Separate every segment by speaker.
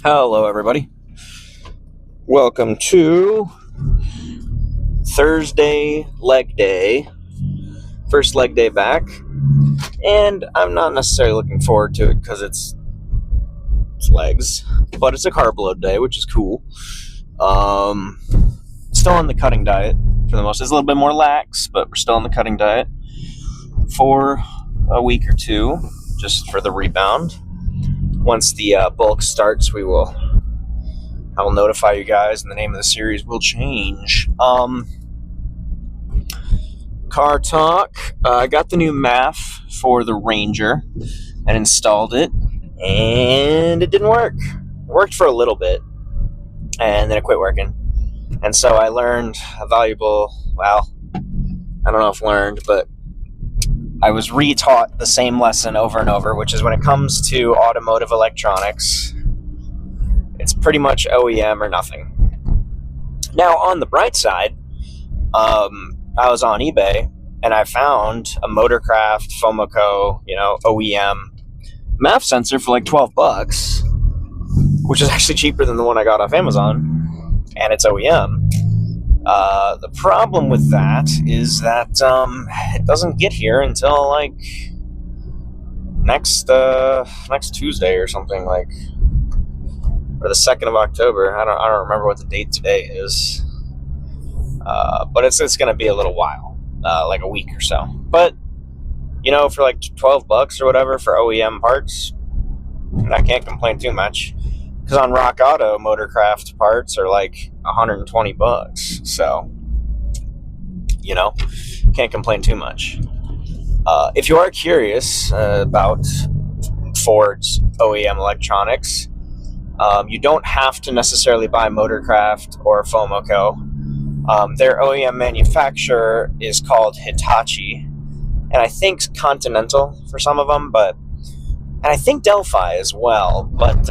Speaker 1: Hello, everybody. Welcome to Thursday leg day. First leg day back. And I'm not necessarily looking forward to it because it's legs, but it's a carb load day, which is cool. Still on the cutting diet for the most. It's a little bit more lax, but we're still on the cutting diet for a week or two, just for the rebound. Once the bulk starts, I will notify you guys, and the name of the series will change. Car talk. I got the new MAF for the Ranger and installed it, and it didn't work. It worked for a little bit, and then it quit working. And so I learned a valuable, I don't know if learned, but I was retaught the same lesson over and over, which is when it comes to automotive electronics, it's pretty much OEM or nothing. Now, on the bright side, I was on eBay and I found a Motorcraft Fomoco, OEM MAF sensor for like $12, which is actually cheaper than the one I got off Amazon, and it's OEM. The problem with that is that it doesn't get here until like next Tuesday or something, like, or the 2nd of October. I don't remember what the date today is, but it's going to be a little while, like a week or so. But for like $12 or whatever for OEM parts, I can't complain too much. Because on Rock Auto, Motorcraft parts are like $120. So, can't complain too much. If you are curious about Ford's OEM electronics, you don't have to necessarily buy Motorcraft or Fomoco. Their OEM manufacturer is called Hitachi, and I think Continental for some of them, and I think Delphi as well. But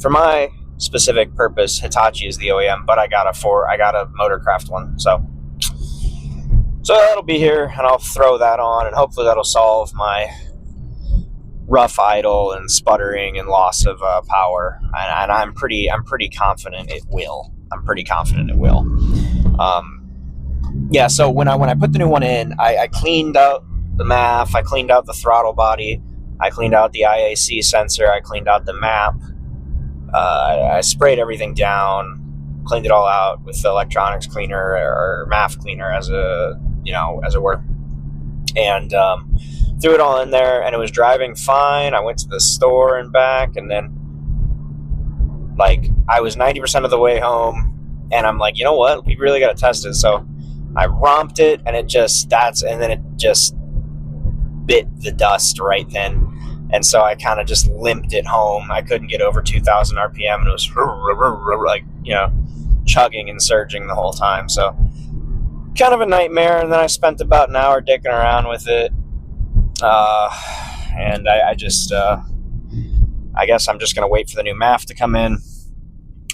Speaker 1: for my specific purpose, Hitachi is the OEM, but I got a Motorcraft one, so that'll be here, and I'll throw that on, and hopefully that'll solve my rough idle and sputtering and loss of power, and I'm pretty confident it will. So when I put the new one in, I cleaned out the MAF, I cleaned out the throttle body, I cleaned out the IAC sensor, I cleaned out the map. I sprayed everything down, cleaned it all out with the electronics cleaner or MAF cleaner, as it were, and threw it all in there, and it was driving fine. I went to the store and back, and then I was 90% of the way home, and I'm like, you know what? We really got to test it. So I romped it, and it just bit the dust right then. And so I kind of just limped it home. I couldn't get over 2,000 RPM, and it was chugging and surging the whole time. So kind of a nightmare. And then I spent about an hour dicking around with it. And I guess I'm just going to wait for the new MAF to come in.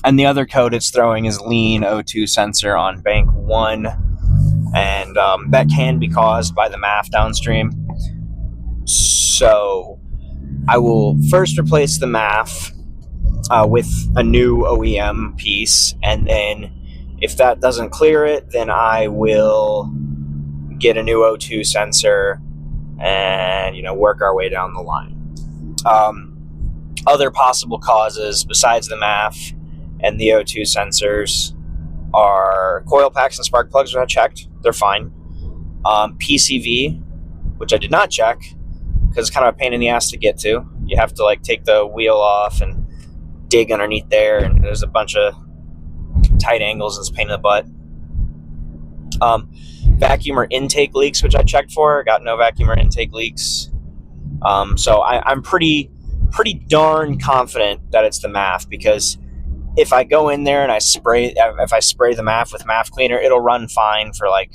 Speaker 1: And the other code it's throwing is lean O2 sensor on bank 1. And that can be caused by the MAF downstream. So I will first replace the MAF with a new OEM piece, and then if that doesn't clear it, then I will get a new O2 sensor and work our way down the line. Other possible causes besides the MAF and the O2 sensors are coil packs and spark plugs, which I checked. They're fine. PCV, which I did not check, because it's kind of a pain in the ass to get to. You have to take the wheel off and dig underneath there, and there's a bunch of tight angles, and it's a pain in the butt. Vacuum or intake leaks, which I checked for. Got no vacuum or intake leaks. So I'm pretty darn confident that it's the MAF, because if I go in there and if I spray the MAF with MAF cleaner, it'll run fine for a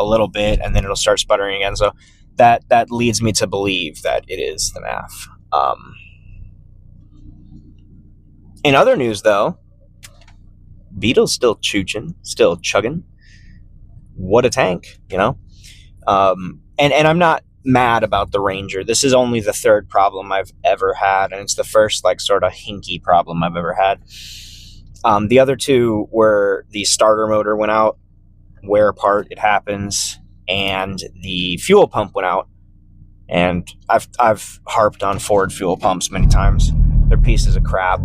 Speaker 1: little bit, and then it'll start sputtering again. So that leads me to believe that it is the MAF. In other news, though, Beetle's still chugging. What a tank, And I'm not mad about the Ranger. This is only the third problem I've ever had, and it's the first like sort of hinky problem I've ever had. The other two were the starter motor went out, wear apart, it happens, and the fuel pump went out. And I've harped on Ford fuel pumps many times. They're pieces of crap.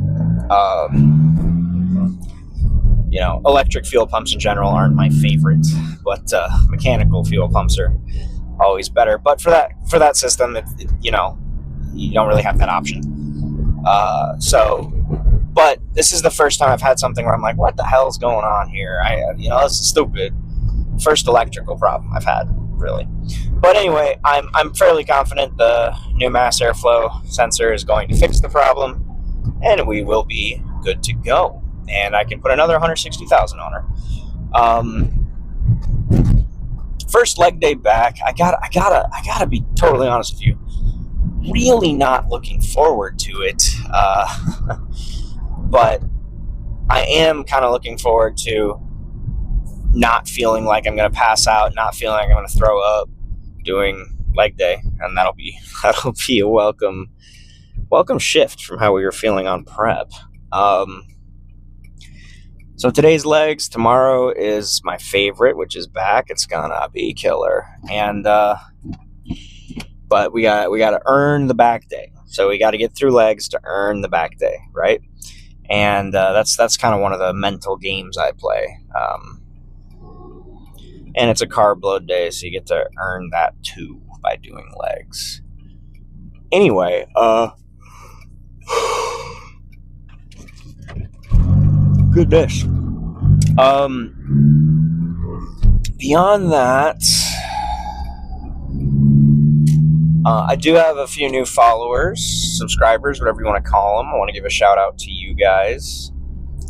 Speaker 1: Electric fuel pumps in general aren't my favorite, but mechanical fuel pumps are always better. But for that system, you don't really have that option. But this is the first time I've had something where I'm like, what the hell's going on here? This is stupid. First electrical problem I've had, really. But anyway, I'm fairly confident the new mass airflow sensor is going to fix the problem, and we will be good to go. And I can put another 160,000 on her. First leg day back, I gotta be totally honest with you. Really not looking forward to it, but I am kind of looking forward to not feeling like I'm going to pass out, not feeling like I'm going to throw up doing leg day, and that'll be a welcome shift from how we were feeling on prep. So today's legs, tomorrow is my favorite, which is back. It's gonna be killer, and but we got to earn the back day. So we got to get through legs to earn the back day, right? And that's kind of one of the mental games I play. And it's a carb load day, so you get to earn that too by doing legs. Anyway, goodness. Beyond that, I do have a few new followers, subscribers, whatever you want to call them. I want to give a shout out to you guys,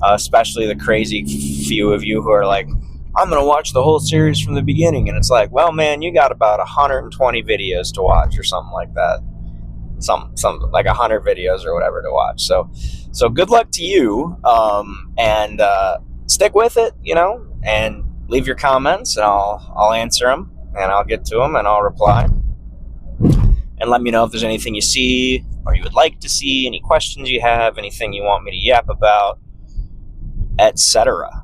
Speaker 1: especially the crazy few of you who are like, I'm going to watch the whole series from the beginning. And it's like, well, man, you got about 120 videos to watch or something like that. Some like 100 videos or whatever to watch. So good luck to you. And stick with it, and leave your comments, and I'll answer them, and I'll get to them, and I'll reply. And let me know if there's anything you see or you would like to see, any questions you have, anything you want me to yap about, etc.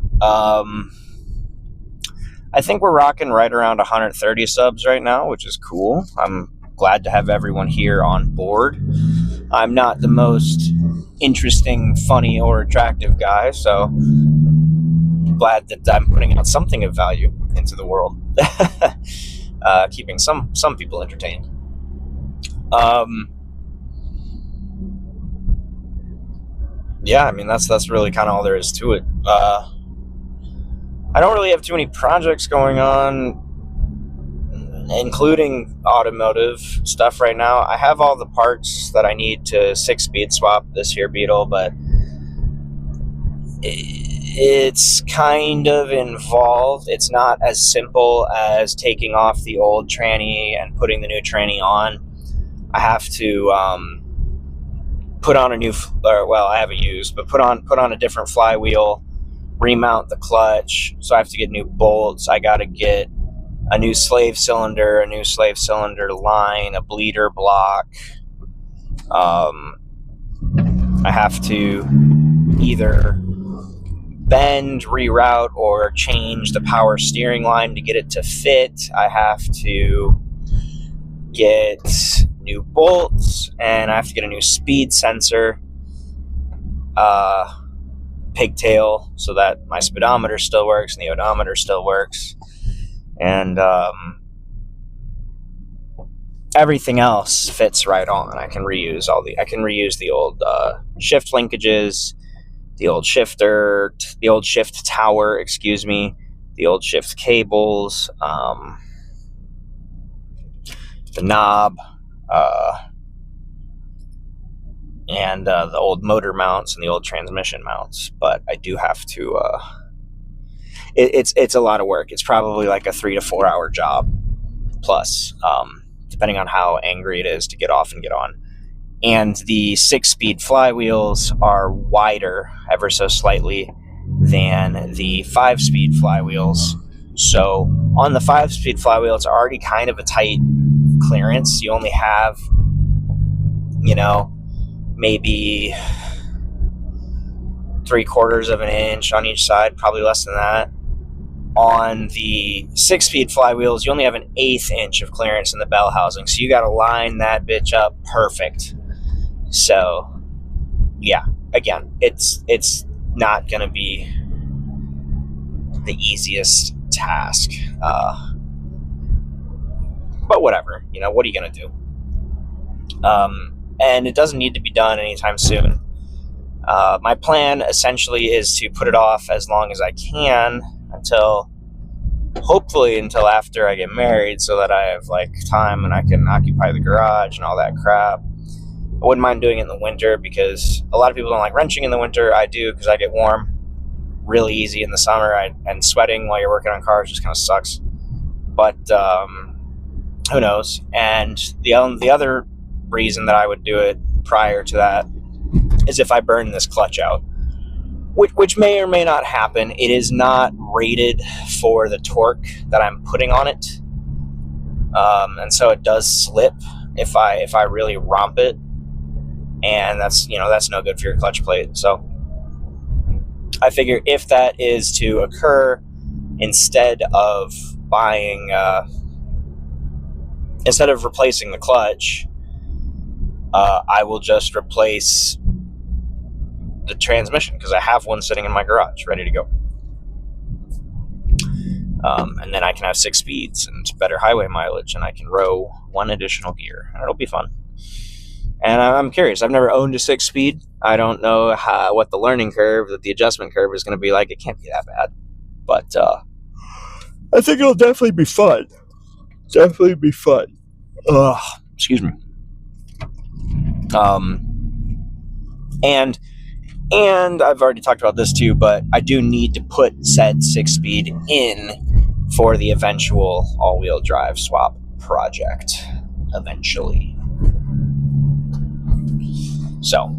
Speaker 1: I think we're rocking right around 130 subs right now, which is cool. I'm glad to have everyone here on board. I'm not the most interesting, funny, or attractive guy, so glad that I'm putting out something of value into the world, keeping some people entertained. Yeah, I mean that's really kind of all there is to it. I don't really have too many projects going on, including automotive stuff right now. I have all the parts that I need to 6-speed swap this here Beetle, but it's kind of involved. It's not as simple as taking off the old tranny and putting the new tranny on. I have to put on a new, I haven't used, but put on a different flywheel, remount the clutch. So I have to get new bolts. I got to get a new slave cylinder line, a bleeder block. I have to either bend, reroute, or change the power steering line to get it to fit. I have to get new bolts, and I have to get a new speed sensor, pigtail, so that my speedometer still works and the odometer still works, and everything else fits right on. I can reuse the old shift linkages, the old shifter, the old shift tower, the old shift cables, the knob, and the old motor mounts and the old transmission mounts. But I do have to, it's a lot of work. It's probably like a 3 to 4 hour job plus, depending on how angry it is to get off and get on. And the 6-speed flywheels are wider ever so slightly than the 5-speed flywheels. So on the 5-speed flywheel, it's already kind of a tight clearance. You only have, maybe 3/4 of an inch on each side, probably less than that. On the 6-speed flywheels, you only have an 1/8 inch of clearance in the bell housing, so you got to line that bitch up perfect. So, yeah, again, it's not going to be the easiest task, but whatever. What are you going to do? And it doesn't need to be done anytime soon. My plan essentially is to put it off as long as I can hopefully until after I get married, so that I have time and I can occupy the garage and all that crap. I wouldn't mind doing it in the winter because a lot of people don't like wrenching in the winter. I do, because I get warm really easy in the summer, and sweating while you're working on cars just kind of sucks. But who knows? And the other reason that I would do it prior to that is if I burn this clutch out, which may or may not happen. It is not rated for the torque that I'm putting on it, and so it does slip if I really romp it, and that's no good for your clutch plate. So I figure if that is to occur, instead of replacing the clutch, I will just replace the transmission, because I have one sitting in my garage ready to go. And then I can have 6 speeds and better highway mileage, and I can row one additional gear, and it'll be fun. And I'm curious. I've never owned a 6-speed. I don't know what the learning curve, the adjustment curve is going to be like. It can't be that bad. But I think it'll definitely be fun. Definitely be fun. Excuse me. And I've already talked about this too, but I do need to put said 6-speed in for the eventual all-wheel drive swap project eventually. So,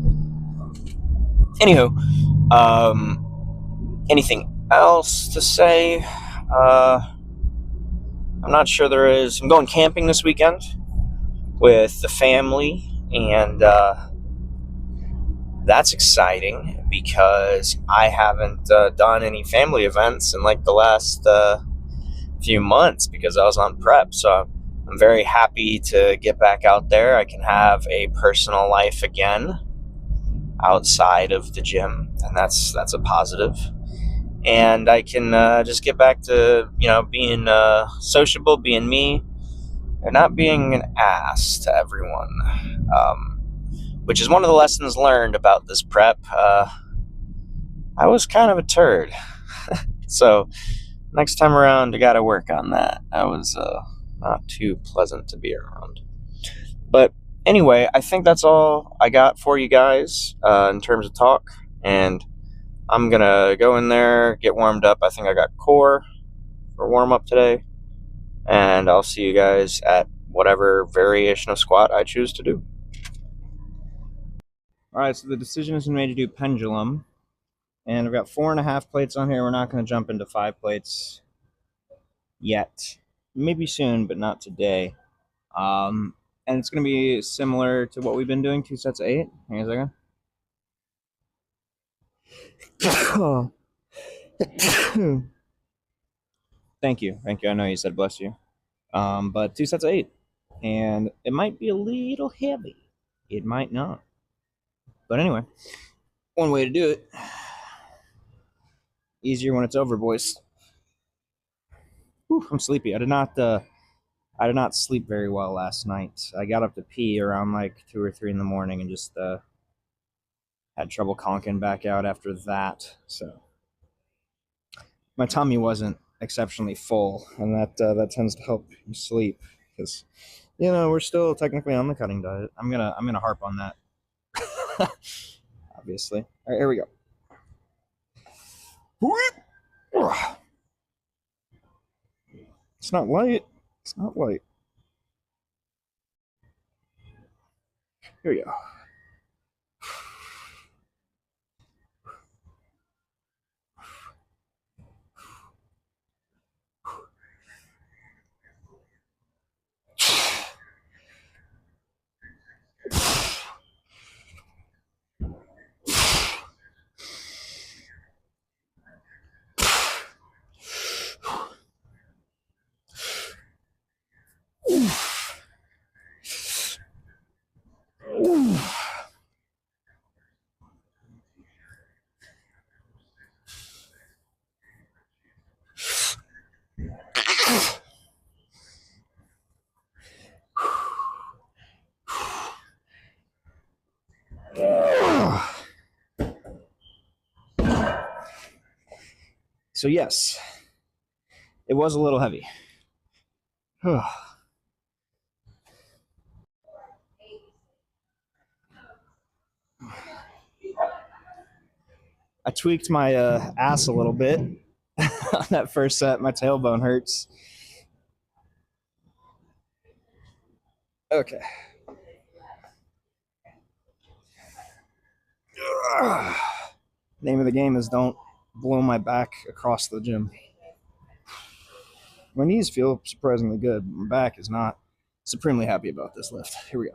Speaker 1: anywho, anything else to say? I'm not sure there is. I'm going camping this weekend with the family, and that's exciting because I haven't done any family events in the last few months because I was on prep. So I'm very happy to get back out there. I can have a personal life again outside of the gym, and that's a positive. And I can just get back to being sociable, being me, and not being an ass to everyone. Which is one of the lessons learned about this prep. I was kind of a turd. So next time around, I got to work on that. I was not too pleasant to be around. But anyway, I think that's all I got for you guys in terms of talk. And I'm going to go in there, get warmed up. I think I got core for warm up today. And I'll see you guys at whatever variation of squat I choose to do. All right, so the decision has been made to do pendulum, and I've got 4.5 plates on here. We're not going to jump into 5 plates yet. Maybe soon, but not today. And it's going to be similar to what we've been doing, 2 sets of 8. Hang on a second. Thank you. I know you said bless you. But 2 sets of 8. And it might be a little heavy. It might not. But anyway, one way to do it. Easier when it's over, boys. Whew, I'm sleepy. I did not sleep very well last night. I got up to pee around 2 or 3 in the morning and just had trouble conking back out after that. So my tummy wasn't exceptionally full, and that tends to help you sleep because we're still technically on the cutting diet. I'm gonna harp on that. Obviously. All right, here we go. It's not light. Here we go. So yes, it was a little heavy. I tweaked my ass a little bit on that first set. My tailbone hurts. Okay. Name of the game is don't blow my back across the gym. My knees feel surprisingly good. My back is not. Supremely happy about this lift. Here we go.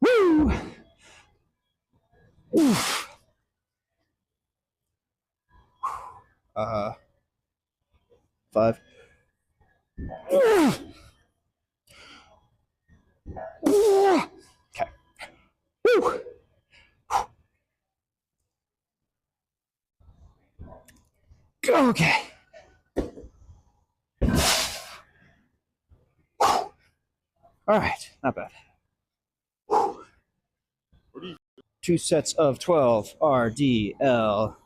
Speaker 1: Woo! 5. Okay. Woo! Okay. All right, not bad. 2 sets of 12 RDL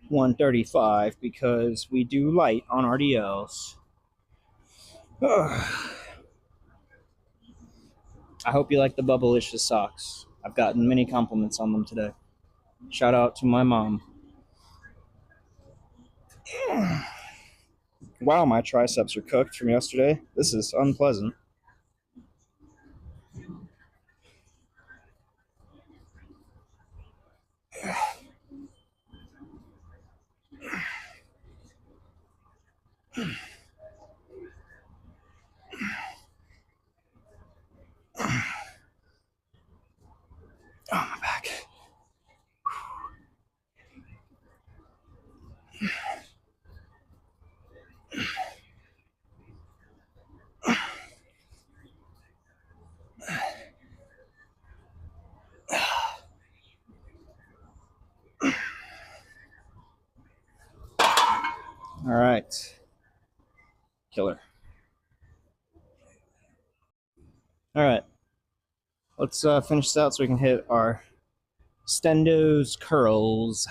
Speaker 1: 135 because we do light on RDLs. I hope you like the Bubblicious socks. I've gotten many compliments on them today. Shout out to my mom. Wow, my triceps are cooked from yesterday. This is unpleasant. Oh, my back. All right. Killer. All right. Let's finish this out so we can hit our Stendo's curls.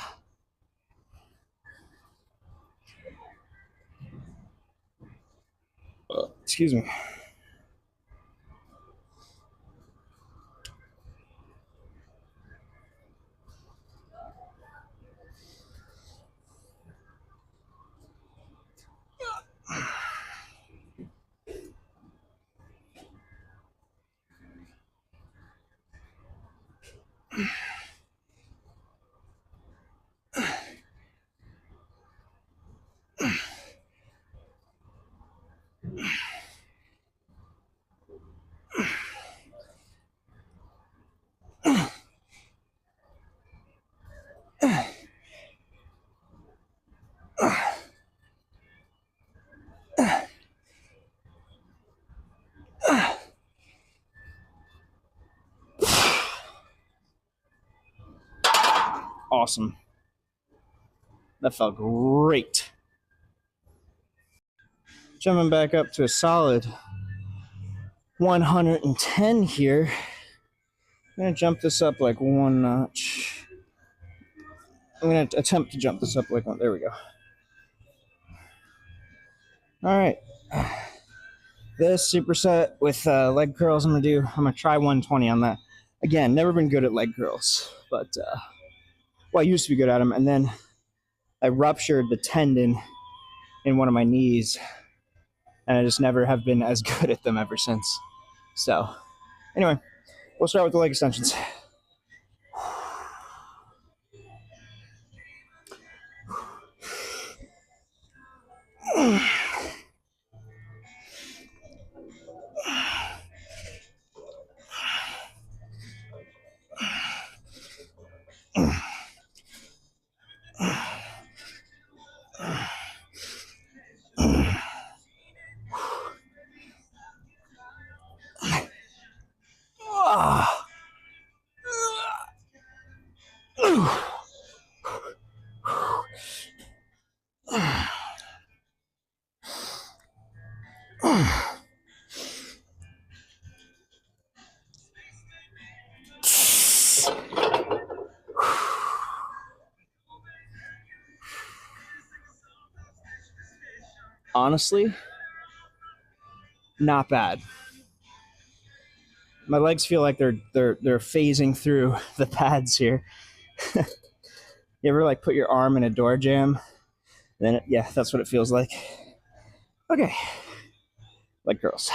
Speaker 1: Excuse me. Awesome. That felt great. Jumping back up to a solid 110 here. I'm going to jump this up like one notch. I'm going to attempt to jump this up like one. There we go. All right. This superset with leg curls I'm going to do. I'm going to try 120 on that. Again, never been good at leg curls, but, well, I used to be good at them, and then I ruptured the tendon in one of my knees, and I just never have been as good at them ever since. So, anyway, we'll start with the leg extensions. honestly, not bad. My legs feel like they're phasing through the pads here. You ever like put your arm in a door jamb? Then yeah, that's what it feels like. Okay, like girls.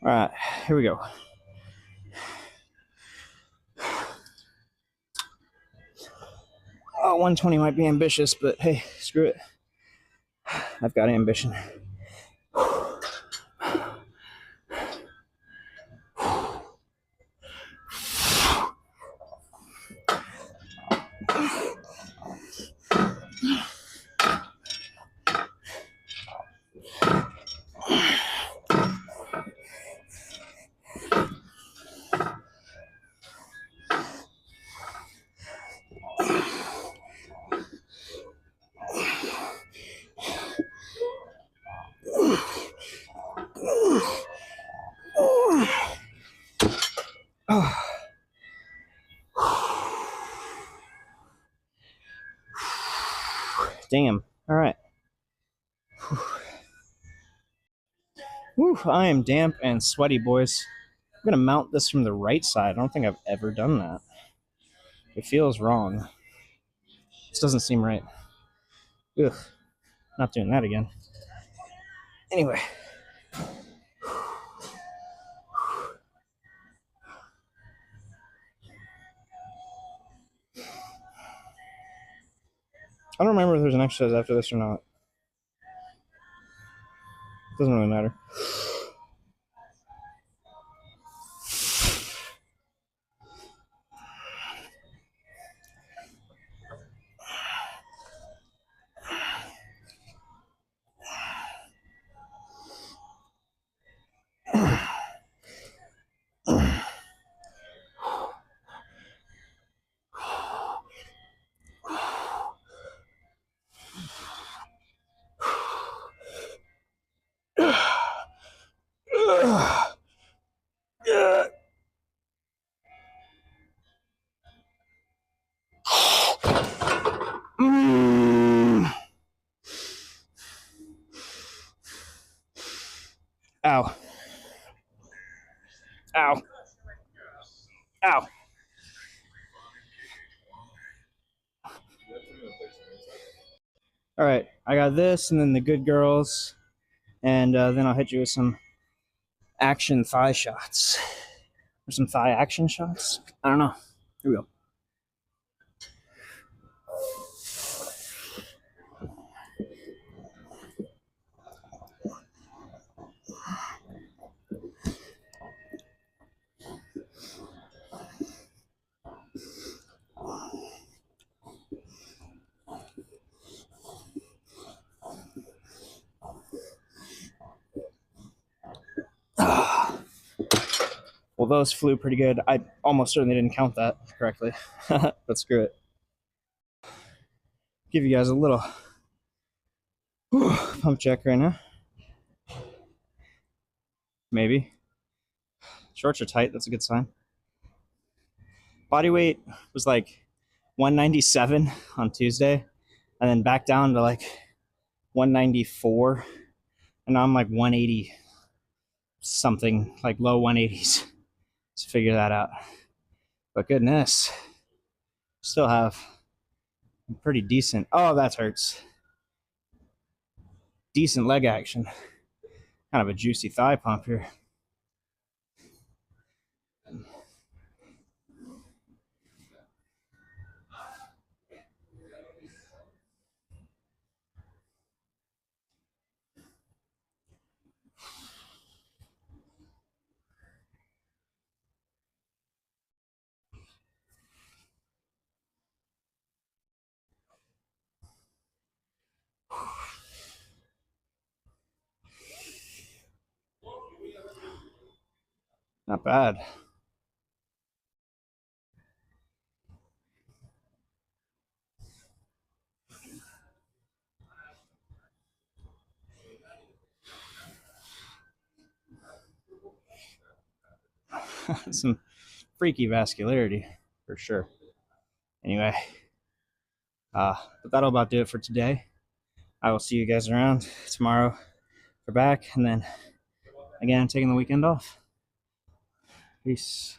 Speaker 1: All right, here we go. Oh, 120 might be ambitious, but hey, screw it. I've got ambition. Damn. All right. Whew, I am damp and sweaty, boys. I'm gonna mount this from the right side. I don't think I've ever done that. It feels wrong. This doesn't seem right. Ugh. Not doing that again. Anyway. I don't remember if there's an exercise after this or not. Doesn't really matter. Ow. Ow. Ow. All right, I got this, and then the good girls, and then I'll hit you with some action thigh shots. Or some thigh action shots? I don't know. Here we go. Well, those flew pretty good. I almost certainly didn't count that correctly. But screw it. Give you guys a little pump check right now. Maybe. Shorts are tight. That's a good sign. Body weight was like 197 on Tuesday, and then back down to like 194. And now I'm like 180 something, like low 180s. Let's figure that out. But goodness, still have pretty decent. Oh, that hurts. Decent leg action. Kind of a juicy thigh pump here. Not bad.
Speaker 2: some freaky vascularity for sure. Anyway, but that'll about do it for today. I will see you guys around tomorrow for back, and then again, I'm taking the weekend off. Peace.